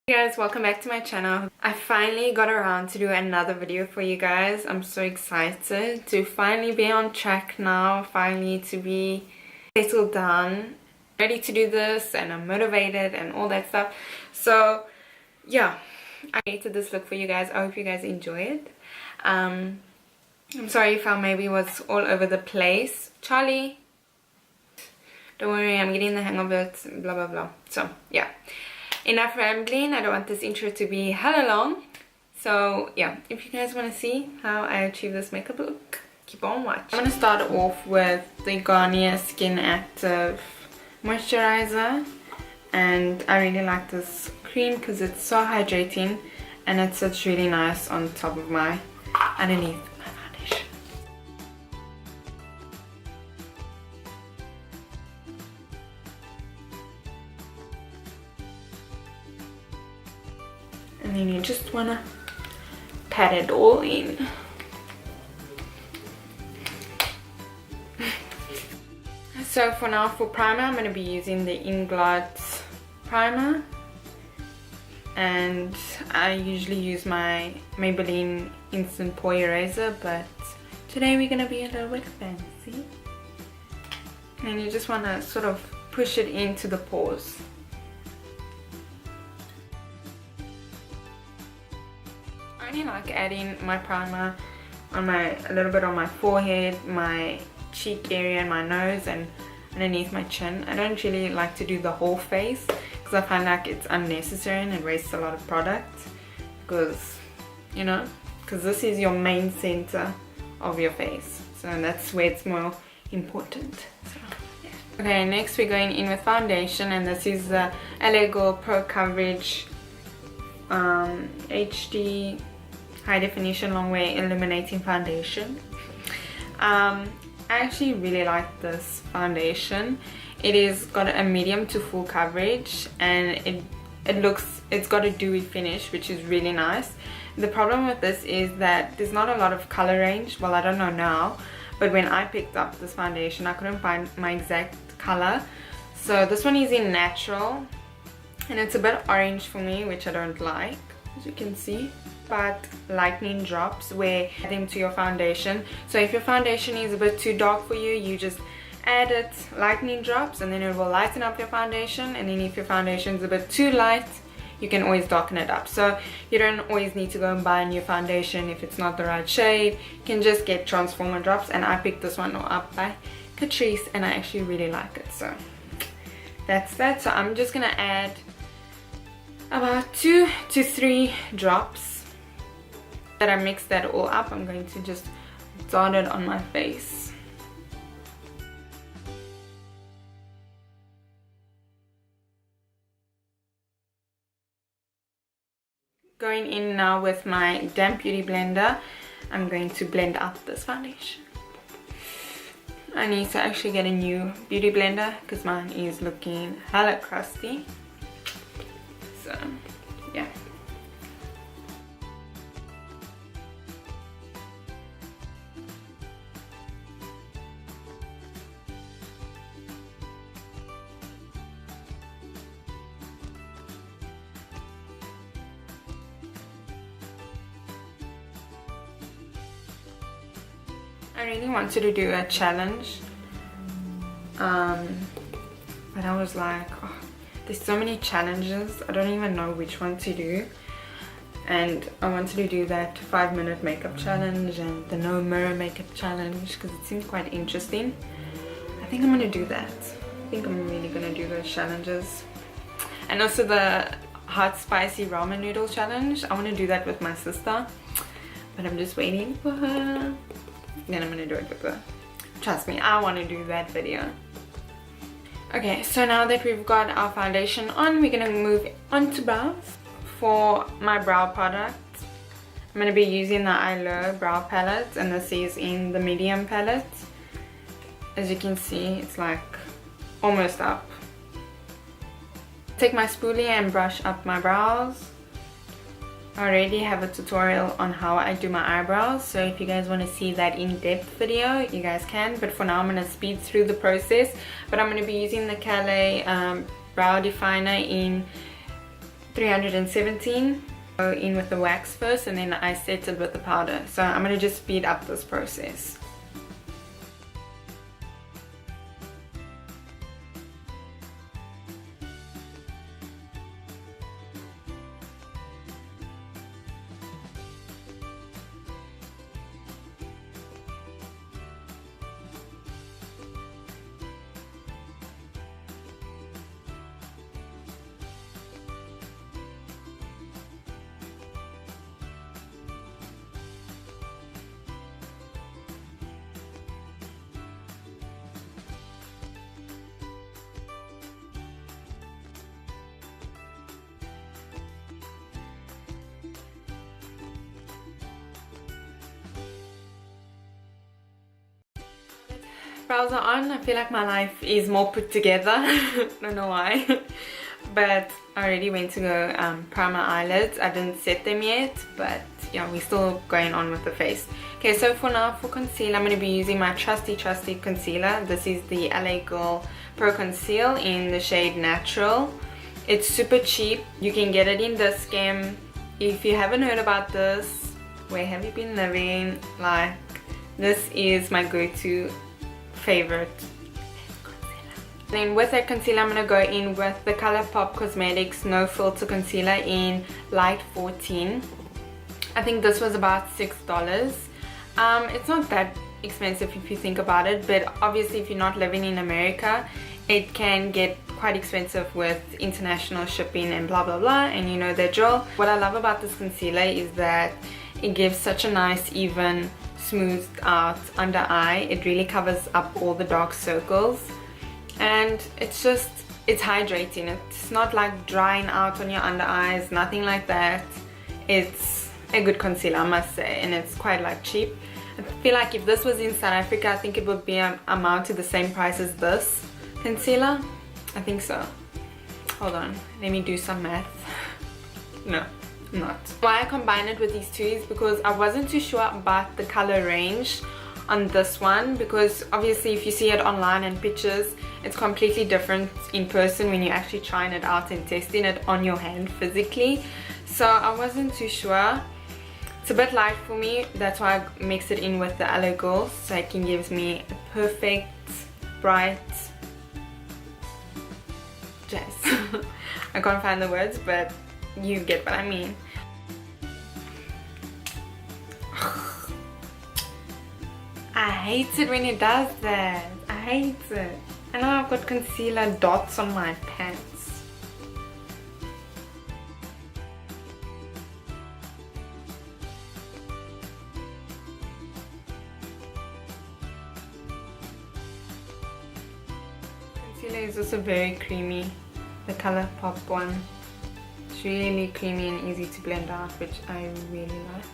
Hey guys, welcome back to my channel. I finally got around to do another video for you guys. I'm so excited to finally be on track now, finally to be settled down, ready to do this, and I'm motivated and all that stuff. So yeah, I created this look for you guys. I hope you guys enjoy it. I'm sorry if I maybe was all over the place. Charlie, don't worry, I'm getting the hang of it, blah blah blah. So yeah, enough rambling. I don't want this intro to be hella long. So yeah, if you guys want to see how I achieve this makeup look, keep on watching. I'm going to start off with the Garnier Skin Active moisturizer, and I really like this cream because it's so hydrating and it sits really nice on top of my underneath my foundation. And then you just want to pat it all in. So for now, for primer, I'm going to be using the Inglot primer. And I usually use my Maybelline Instant Pore Eraser, but today we're going to be a little bit fancy. And you just want to sort of push it into the pores. I only like adding my primer on a little bit on my forehead, my cheek area, and my nose, and underneath my chin. I don't really like to do the whole face because I find like it's unnecessary and it wastes a lot of product, because you know, because this is your main center of your face, so that's where it's more important. So, yeah. Okay, next we're going in with foundation, and this is the LA Girl Pro Coverage HD High Definition Long Wear Illuminating Foundation. I actually really like this foundation. It is got a medium to full coverage, and it's got a dewy finish, which is really nice. The problem with this is that there's not a lot of color range. Well, I don't know now, but when I picked up this foundation, I couldn't find my exact color. So this one is in natural, and it's a bit orange for me, which I don't like, as you can see. But lightening drops where add them to your foundation. So if your foundation is a bit too dark for you, you just add it lightening drops, and then it will lighten up your foundation. And then if your foundation is a bit too light, you can always darken it up. So you don't always need to go and buy a new foundation if it's not the right shade. You can just get transformer drops, and I picked this one up by Catrice, and I actually really like it. So that's that. So I'm just gonna add about 2 to 3 drops. That I mix that all up, I'm going to just dot it on my face. Going in now with my damp beauty blender, I'm going to blend out this foundation. I need to actually get a new beauty blender because mine is looking hella crusty. So yeah. I really wanted to do a challenge, but I was like, oh, there's so many challenges, I don't even know which one to do. And I wanted to do that 5-minute makeup challenge and the no mirror makeup challenge because it seemed quite interesting. I think I'm gonna do that. I think I'm really gonna do those challenges. And also the hot spicy ramen noodle challenge. I want to do that with my sister, but I'm just waiting for her. Then I'm gonna do it with her. Trust me, I want to do that video. Okay, so now that we've got our foundation on, we're gonna move on to brows. For my brow product, I'm gonna be using the Eyebrow brow palette, and this is in the medium palette. As you can see, it's like almost up. Take my spoolie and brush up my brows. I already have a tutorial on how I do my eyebrows, so if you guys want to see that in-depth video, you guys can, but for now I'm going to speed through the process. But I'm going to be using the CARLI brow definer in 317. Go in with the wax first and then I set it with the powder. So I'm going to just speed up this process. Brows are on. I feel like my life is more put together. Don't know why. But I already went to go prime my eyelids. I didn't set them yet, but yeah, we're still going on with the face. Okay, so for now, for concealer, I'm going to be using my trusty concealer. This is the LA Girl Pro Conceal in the shade Natural. It's super cheap. You can get it in this game. If you haven't heard about this, where have you been living? Like, this is my go-to favorite concealer. Then with that concealer, I'm going to go in with the ColourPop Cosmetics No Filter Concealer in Light 14. I think this was about $6. It's not that expensive if you think about it, but obviously if you're not living in America, it can get quite expensive with international shipping and blah blah blah, and you know the drill. What I love about this concealer is that it gives such a nice even smoothed out under eye. It really covers up all the dark circles, and it's hydrating. It's not like drying out on your under eyes, nothing like that. It's a good concealer, I must say, and it's quite like cheap. I feel like if this was in South Africa, I think it would be amount to the same price as this concealer. I think so. Hold on, let me do some math. No, not. Why I combine it with these two is because I wasn't too sure about the color range on this one, because obviously if you see it online and pictures, it's completely different in person when you're actually trying it out and testing it on your hand physically. So I wasn't too sure. It's a bit light for me, that's why I mix it in with the LA Girl, so it can give me a perfect bright jazz. I can't find the words, but you get what I mean. I hate it when it does that. I hate it. And now I've got concealer dots on my pants. Concealer is also very creamy. The ColourPop one. It's really creamy and easy to blend out, which I really like.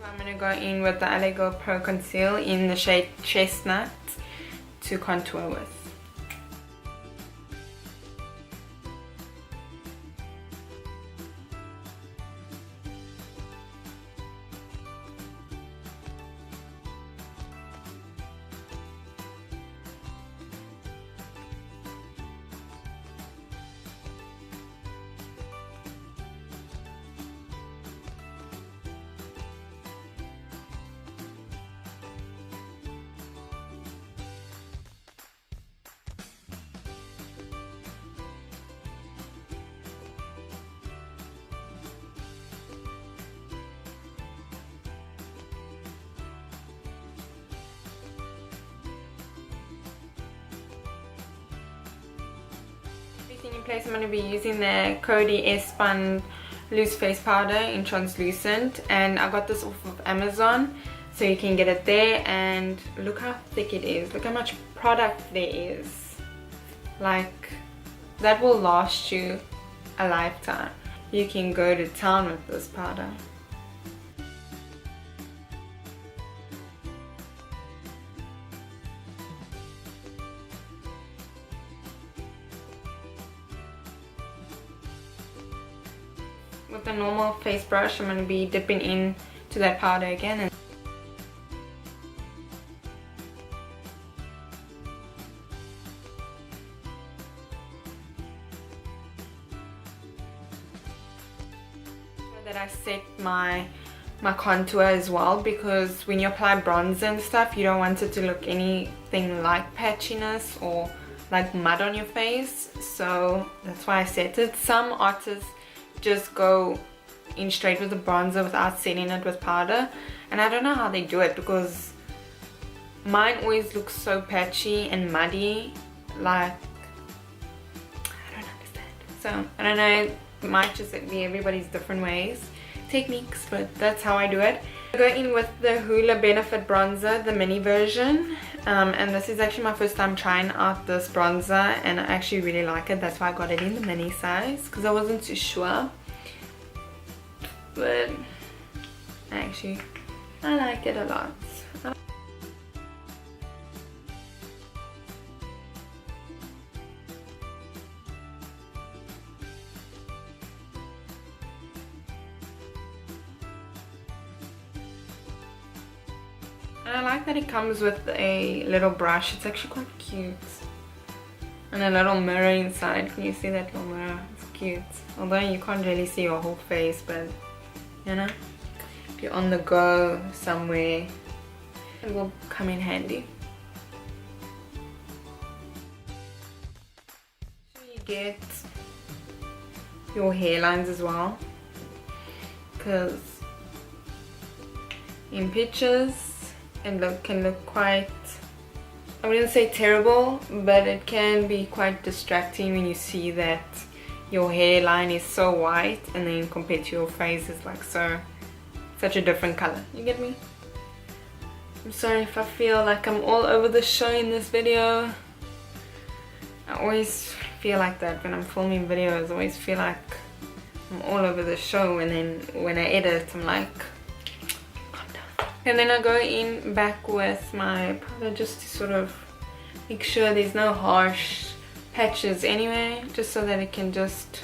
I'm going to go in with the LA Girl Pro Conceal in the shade Chestnut to contour with. in place, I'm going to be using the Coty S-Spun Loose Face Powder in Translucent, and I got this off of Amazon, so you can get it there. And look how thick it is. Look how much product there is. Like, that will last you a lifetime. You can go to town with this powder. With the normal face brush, I'm going to be dipping in to that powder again. And so that I set my contour as well, because when you apply bronzer and stuff, you don't want it to look anything like patchiness or like mud on your face. So that's why I set it. Some artists just go in straight with the bronzer without setting it with powder, and I don't know how they do it, because mine always looks so patchy and muddy. Like, I don't understand. So I don't know, it might just be everybody's different techniques, but that's how I do it. I go in with the Hoola Benefit bronzer, the mini version, and this is actually my first time trying out this bronzer, and I actually really like it. That's why I got it in the mini size, because I wasn't too sure, but actually I like it a lot. And I like that it comes with a little brush. It's actually quite cute. And a little mirror inside. Can you see that little mirror? It's cute. Although you can't really see your whole face, but you know, if you're on the go somewhere, it will come in handy. So you get your hairlines as well, because in pictures it can look quite, I wouldn't say terrible, but it can be quite distracting when you see that your hairline is so white and then compared to your face is like such a different color. You get me? I'm sorry if I feel like I'm all over the show in this video. I always feel like that when I'm filming videos. I always feel like I'm all over the show, and then when I edit I'm like, and then I go in back with my powder just to sort of make sure there's no harsh patches anyway, just so that it can just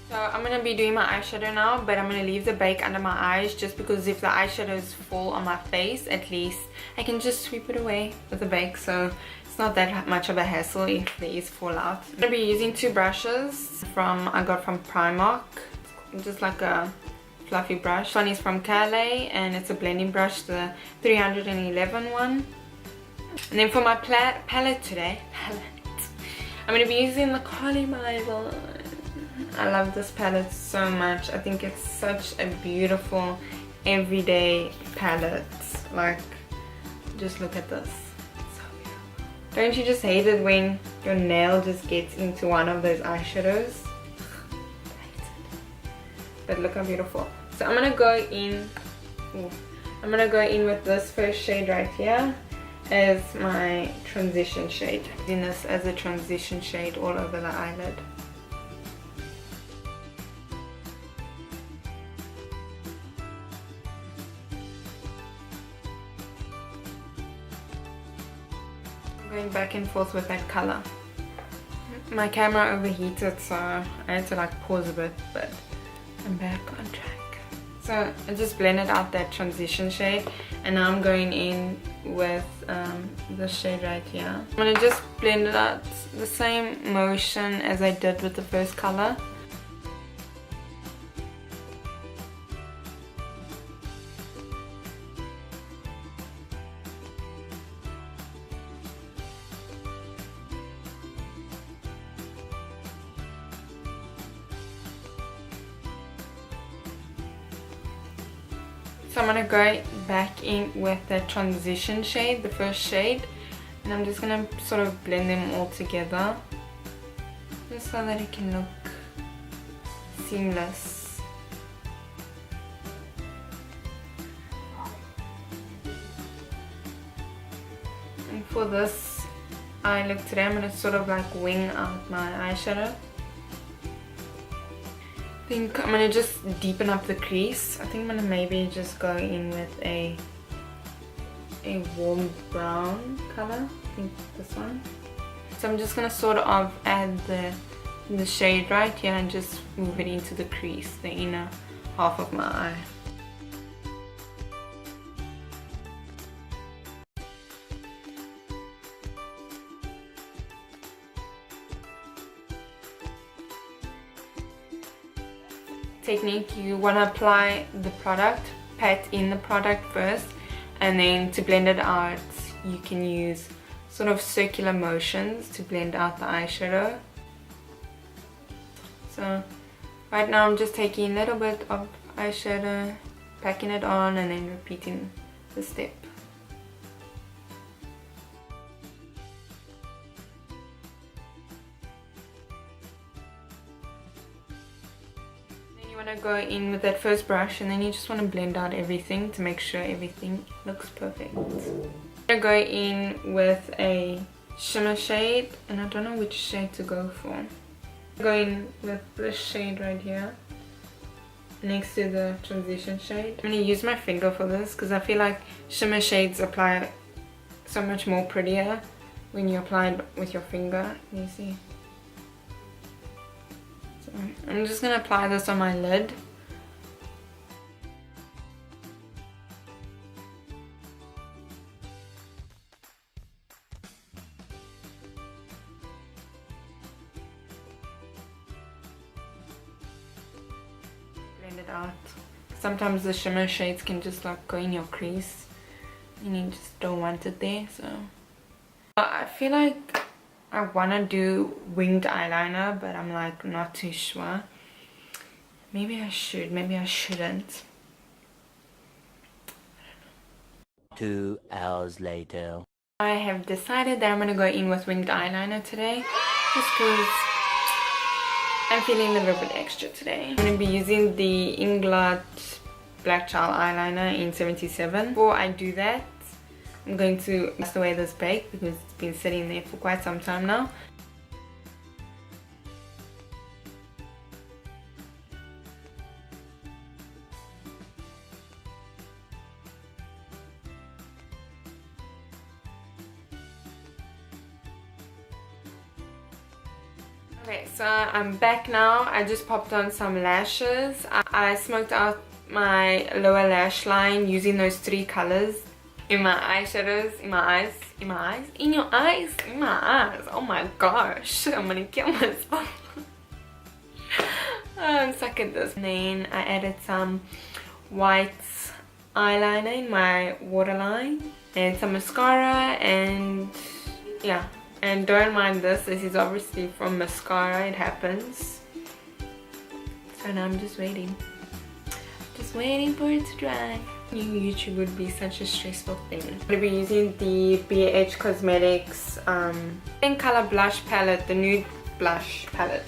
So I'm going to be doing my eyeshadow now, but I'm going to leave the bake under my eyes, just because if the eyeshadows fall on my face, at least I can just sweep it away with the bake, so it's not that much of a hassle if there is fallout. I'm going to be using two brushes I got from Primark, just like a fluffy brush. One is from CARLI and it's a blending brush, the 311 one. And then for my palette today, I'm going to be using the CARLI BYBEL. I love this palette so much. I think it's such a beautiful everyday palette. Like, just look at this. So beautiful. Don't you just hate it when your nail just gets into one of those eyeshadows? But look how beautiful. So I'm gonna go in with this first shade right here as my transition shade. Using this as a transition shade all over the eyelid. Going back and forth with that color. My camera overheated, so I had to like pause a bit, but I'm back on track. So I just blended out that transition shade, and now I'm going in with this shade right here. I'm gonna just blend it out the same motion as I did with the first color. I'm gonna go back in with the transition shade, the first shade, and I'm just gonna sort of blend them all together, just so that it can look seamless. And for this eye look today, I'm gonna sort of like wing out my eyeshadow. I think I'm gonna just deepen up the crease. I think I'm gonna maybe just go in with a warm brown color. I think this one. So I'm just gonna sort of add the shade right here and just move it into the crease, the inner half of my eye. Technique, you want to apply the product, pat in the product first, and then to blend it out you can use sort of circular motions to blend out the eyeshadow. So right now I'm just taking a little bit of eyeshadow, packing it on, and then repeating the step. You want to go in with that first brush, and then you just want to blend out everything to make sure everything looks perfect. I'm going to go in with a shimmer shade, and I don't know which shade to go for. Go in with this shade right here next to the transition shade. I'm going to use my finger for this because I feel like shimmer shades apply so much more prettier when you apply it with your finger. Can you see? I'm just going to apply this on my lid. Blend it out. Sometimes the shimmer shades can just like go in your crease and you just don't want it there. So I feel like I want to do winged eyeliner, but I'm like not too sure. Maybe I should, maybe I shouldn't. 2 hours later. I have decided that I'm going to go in with winged eyeliner today, just because I'm feeling a little bit extra today. I'm going to be using the Inglot Black Child eyeliner in 77. Before I do that, I'm going to dust away this bake because it's been sitting there for quite some time now. Okay, so I'm back now. I just popped on some lashes. I smoked out my lower lash line using those 3 colors. In my eyeshadows, in my eyes, in my eyes, in your eyes, in my eyes. Oh my gosh, I'm gonna kill myself. I'm stuck at this. And then I added some white eyeliner in my waterline and some mascara, and yeah. And don't mind this is obviously from mascara, it happens. So now I'm just waiting for it to dry. YouTube would be such a stressful thing. I'm going to be using the BH Cosmetics pink color blush palette, the nude blush palette.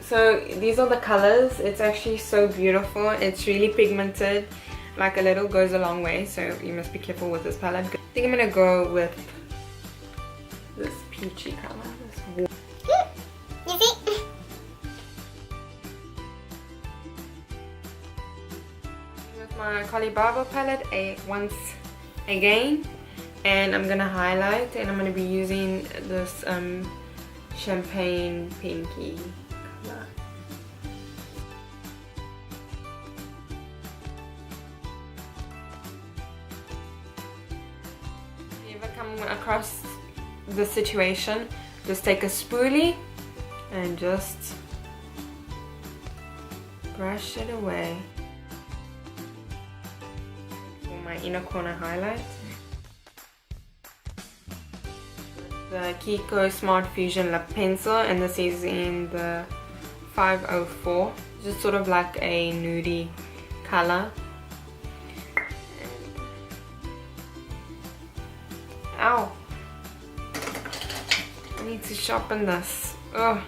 So these are the colors. It's actually so beautiful. It's really pigmented. Like a little goes a long way, so you must be careful with this palette. I think I'm going to go with this peachy color. This you see? My CARLI BYBEL palette once again, and I'm gonna highlight, and I'm gonna be using this champagne pinky color. If you ever come across the situation, just take a spoolie and just brush it away. My inner corner highlight. The Kiko Smart Fusion Lip Pencil, and this is in the 504. Just sort of like a nudie color. Ow. I need to sharpen this. Ugh.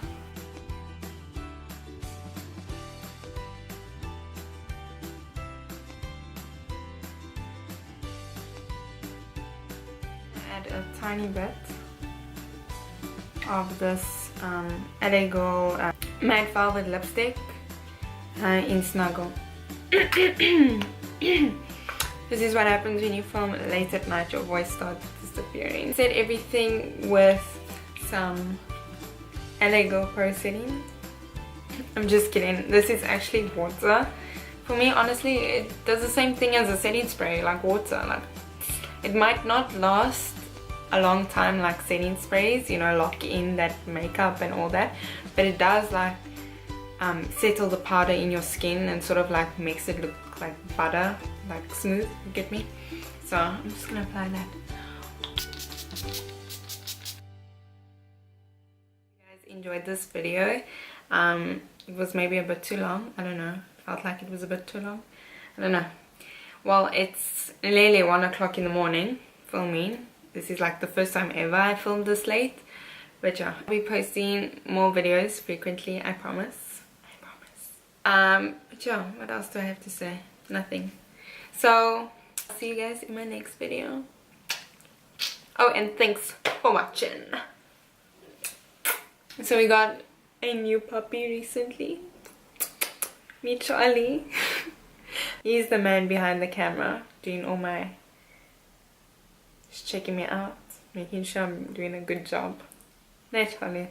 Add a tiny bit of this LA Girl matte velvet lipstick in Snuggle. This is what happens when you film late at night, your voice starts disappearing. Set everything with some LA Girl Pro setting. I'm just kidding, this is actually water. For me, honestly, it does the same thing as a setting spray, like water. Like, it might not last a long time like setting sprays, you know, lock in that makeup and all that, but it does like settle the powder in your skin and sort of like makes it look like butter, like smooth, you get me? So I'm just gonna apply that. If you guys enjoyed this video, it was maybe a bit too long, I don't know, felt like it was a bit too long, I don't know. Well, it's nearly 1 o'clock in the morning filming. This is like the first time ever I filmed this late, but yeah, I'll be posting more videos frequently, I promise. But yeah, what else do I have to say? Nothing. So I'll see you guys in my next video. Oh, and thanks for watching. So we got a new puppy recently. Meet Charlie. He's the man behind the camera doing all my, just checking me out, making sure I'm doing a good job. Nice, Charlie.